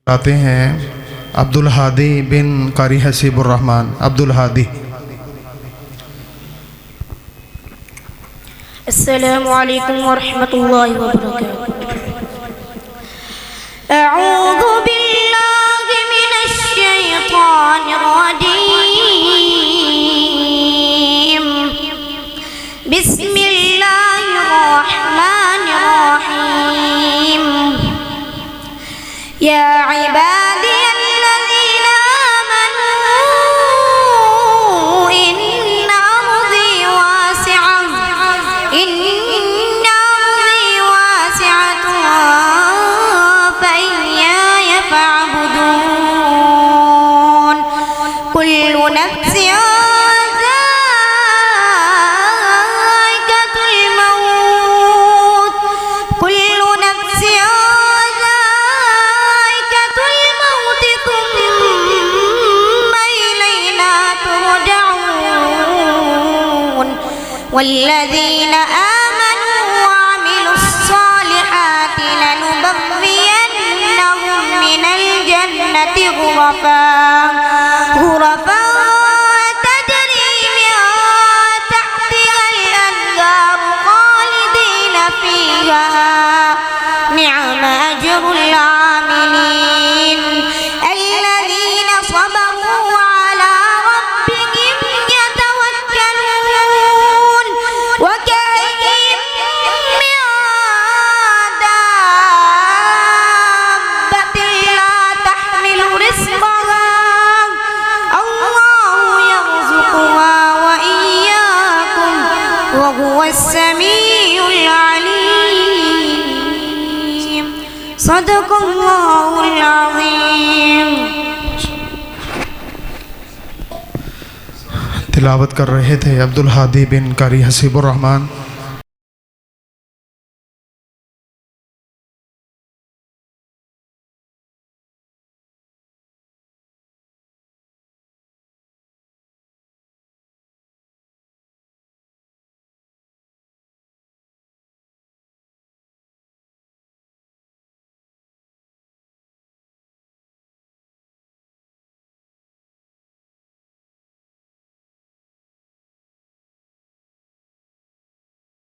आते हैं अब्दुल हादी बिन कारी हसीबुर रहमान। अब्दुल हादी। अस्सलामु अलैकुम वरहमतुल्लाहि वबरकातुहू। अऊज़ु बिल्लाहि मिनश शैतानिर रजीम। बिस्मिल्लाहिर रहमानिर रहीम। या इबादियल्लज़ीना आमनू इन्ना अर्ज़ी वासिअतुन फइय्याय फ़अबुदून। कुल्लु नफ्सिन ज़ाइक़ातुल मौत। कुल्लु नफ्सिन ज़ाइक़ातुल मौत सुम्मा इलैना तुरजऊन। वल्लज़ीना आमनू वअमिलुस सालिहाति लनुबव्वियन्नहुम मिनल जन्नति ग़ुरफा तजरी मिन तहतिहल अनहारु ख़ालिदीन फ़ीहा निअम अज्रुल आमिलीन। الذين صبروا على ربهم يتوكلون وكأين من دابة لا تحمل رزقها الله يرزقها وإياكم وهو السميع العليم। صدق الله العظيم। तिलावत कर रहे थे अब्दुल हादी बिन कारी हसीबुर रहमान।